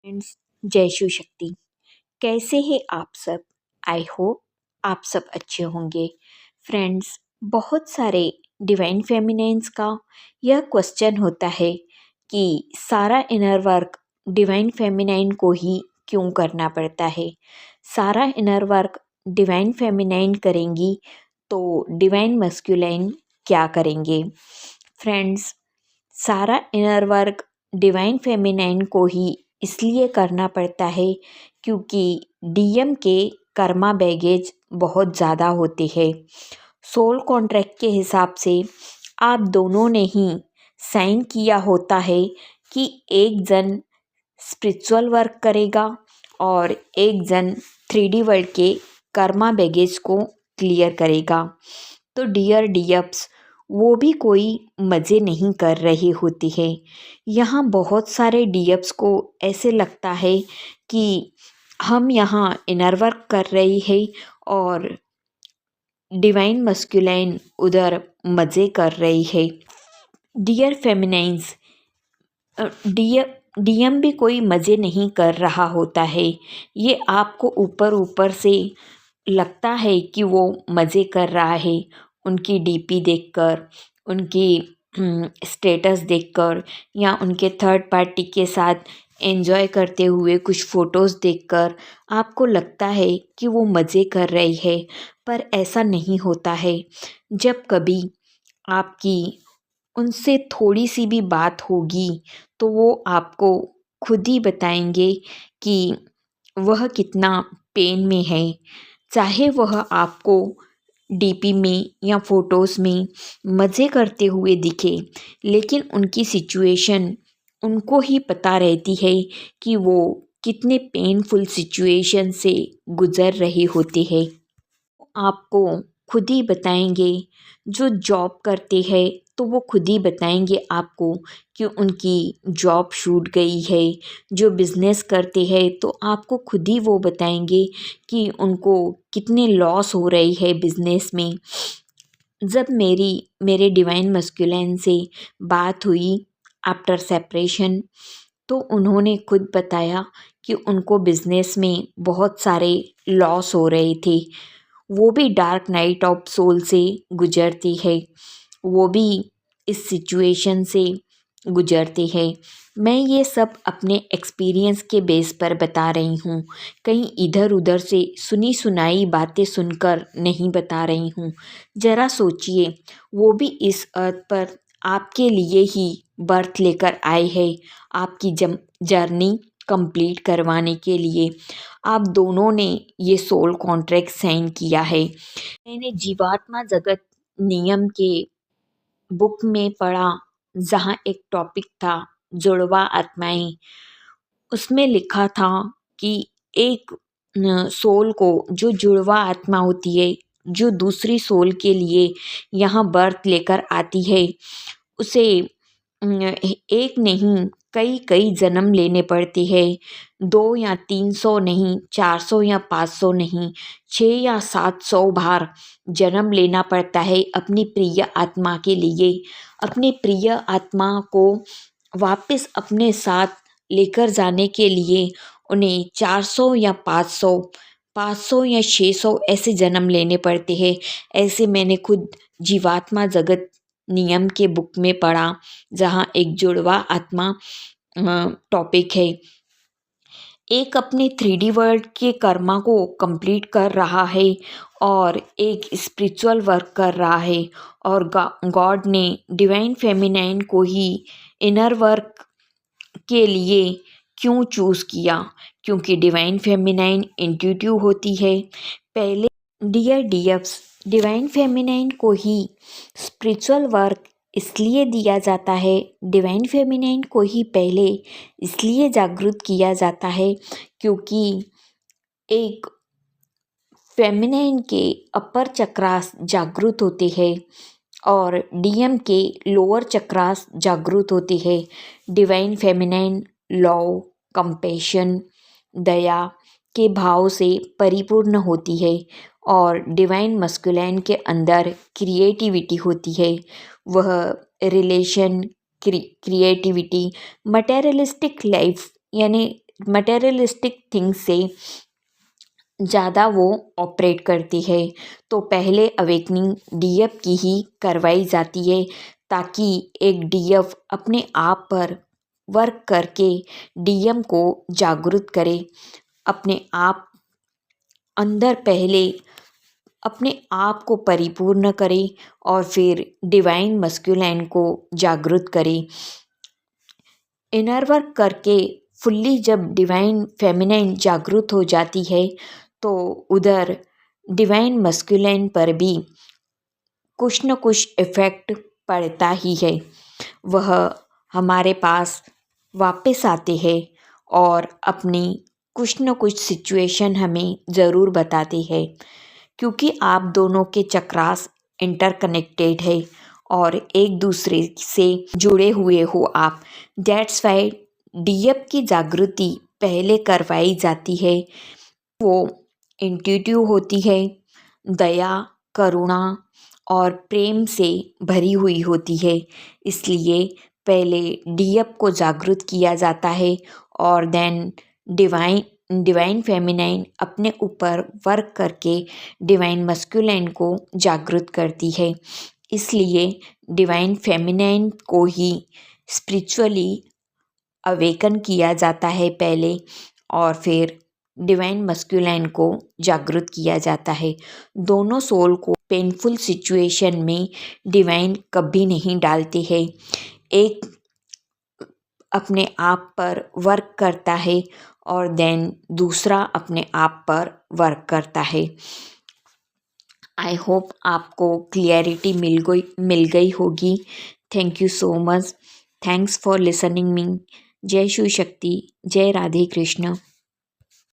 Friends, जय शिव शक्ति। कैसे हैं आप सब? आई होप आप सब अच्छे होंगे। फ्रेंड्स, बहुत सारे डिवाइन फेमिनाइंस का यह क्वेश्चन होता है कि सारा इनर वर्क डिवाइन फेमिनाइन को ही क्यों करना पड़ता है। सारा इनर वर्क डिवाइन फेमिनाइन करेंगी तो डिवाइन मस्कुलाइन क्या करेंगे? फ्रेंड्स, सारा इनर वर्क डिवाइन फेमिनाइन को ही इसलिए करना पड़ता है क्योंकि डीएम के कर्मा बैगेज बहुत ज़्यादा होते हैं। सोल कॉन्ट्रैक्ट के हिसाब से आप दोनों ने ही साइन किया होता है कि एक जन स्पिरिचुअल वर्क करेगा और एक जन 3D वर्ल्ड के कर्मा बैगेज को क्लियर करेगा। तो डियर डीएप्स, वो भी कोई मज़े नहीं कर रहे होते हैं। यहाँ बहुत सारे डीएप्स को ऐसे लगता है कि हम यहाँ इनर वर्क कर रहे हैं और डिवाइन मस्कुलाइन उधर मज़े कर रही है। डियर फेमिनाइंस, डीएम भी कोई मज़े नहीं कर रहा होता है। ये आपको ऊपर ऊपर से लगता है कि वो मज़े कर रहा है, उनकी डीपी देखकर, उनकी स्टेटस देखकर या उनके थर्ड पार्टी के साथ एंजॉय करते हुए कुछ फ़ोटोज़ देखकर आपको लगता है कि वो मज़े कर रही है, पर ऐसा नहीं होता है। जब कभी आपकी उनसे थोड़ी सी भी बात होगी तो वो आपको खुद ही बताएंगे कि वह कितना पेन में है। चाहे वह आपको डीपी में या फोटोज़ में मज़े करते हुए दिखे, लेकिन उनकी सिचुएशन उनको ही पता रहती है कि वो कितने पेनफुल सिचुएशन से गुज़र रहे होते हैं। आपको खुद ही बताएंगे। जो जॉब करते हैं तो वो खुद ही बताएंगे आपको कि उनकी जॉब छूट गई है। जो बिज़नेस करते हैं तो आपको खुद ही वो बताएंगे कि उनको कितने लॉस हो रही है बिज़नेस में। जब मेरे डिवाइन मस्कुलाइन से बात हुई आफ्टर सेपरेशन, तो उन्होंने खुद बताया कि उनको बिज़नेस में बहुत सारे लॉस हो रहे थे। वो भी डार्क नाइट ऑफ सोल से गुजरती है, वो भी इस सिचुएशन से गुजरती है। मैं ये सब अपने एक्सपीरियंस के बेस पर बता रही हूँ, कहीं इधर उधर से सुनी सुनाई बातें सुनकर नहीं बता रही हूँ। ज़रा सोचिए, वो भी इस अर्थ पर आपके लिए ही बर्थ लेकर आए हैं, आपकी जर्नी कंप्लीट करवाने के लिए। आप दोनों ने ये सोल कॉन्ट्रैक्ट साइन किया है। मैंने जीवात्मा जगत नियम के बुक में पढ़ा, जहाँ एक टॉपिक था जुड़वा आत्माएं। उसमें लिखा था कि एक सोल को, जो जुड़वा आत्मा होती है, जो दूसरी सोल के लिए यहाँ बर्थ लेकर आती है, उसे एक नहीं कई कई जन्म लेने पड़ते हैं। 2 या 300 नहीं, 400 या 500 नहीं, 6 या 700 बार जन्म लेना पड़ता है अपनी प्रिय आत्मा के लिए। अपनी प्रिय आत्मा को वापस अपने साथ लेकर जाने के लिए उन्हें 400 या 500 या 600 ऐसे जन्म लेने पड़ते हैं। ऐसे मैंने खुद जीवात्मा जगत नियम के बुक में पढ़ा, जहाँ एक जुड़वा आत्मा टॉपिक है। एक अपने 3D वर्ल्ड के कर्मा को कंप्लीट कर रहा है और एक स्पिरिचुअल वर्क कर रहा है, और गॉड ने डिवाइन फेमिनाइन को ही इनर वर्क के लिए क्यों चूज़ किया? क्योंकि डिवाइन फेमिनाइन इंट्यूटिव होती है। पहले डियर डीएफ्स, डिवाइन फेमिनाइन को ही स्पिरिचुअल वर्क इसलिए दिया जाता है, डिवाइन फेमिनाइन को ही पहले इसलिए जागरूक किया जाता है क्योंकि एक फेमिनाइन के अपर चक्रास जागृत होते हैं और डीएम के लोअर चक्रास जागृत होते हैं। डिवाइन फेमिनाइन लव, कंपैशन, दया के भाव से परिपूर्ण होती है और डिवाइन मस्कुलाइन के अंदर क्रिएटिविटी होती है। वह रिलेशन, क्रिएटिविटी, मटेरियलिस्टिक लाइफ यानी मटेरियलिस्टिक थिंग्स से ज़्यादा वो ऑपरेट करती है। तो पहले अवेकनिंग डीएफ की ही करवाई जाती है, ताकि एक डीएफ अपने आप पर वर्क करके डीएम को जागरूक करे, अपने आप अंदर पहले अपने आप को परिपूर्ण करे और फिर डिवाइन मस्कुलाइन को जागरूक करे। इनर वर्क करके फुल्ली जब डिवाइन फेमिनाइन जागरूक हो जाती है, तो उधर डिवाइन मस्कुलाइन पर भी कुछ न कुछ इफ़ेक्ट पड़ता ही है। वह हमारे पास वापस आते हैं और अपनी कुछ न कुछ सिचुएशन हमें ज़रूर बताते हैं, क्योंकि आप दोनों के चक्रास इंटरकनेक्टेड है और एक दूसरे से जुड़े हुए हो आप। दैट्स वाई डीएफ की जागृति पहले करवाई जाती है। वो इंट्यूटिव होती है, दया, करुणा और प्रेम से भरी हुई होती है। इसलिए पहले डीएफ को जागृत किया जाता है और देन डिवाइन फेमिनाइन अपने ऊपर वर्क करके डिवाइन मस्कुलाइन को जागृत करती है। इसलिए डिवाइन फेमिनाइन को ही स्पिरिचुअली अवेकन किया जाता है पहले, और फिर डिवाइन मस्कुलाइन को जागृत किया जाता है। दोनों सोल को पेनफुल सिचुएशन में डिवाइन कभी नहीं डालते हैं। एक अपने आप पर वर्क करता है और देन दूसरा अपने आप पर वर्क करता है। आई होप आपको क्लियरिटी मिल गई होगी। Thank you so much. Thanks for listening me. जय शिव शक्ति, जय राधे कृष्ण।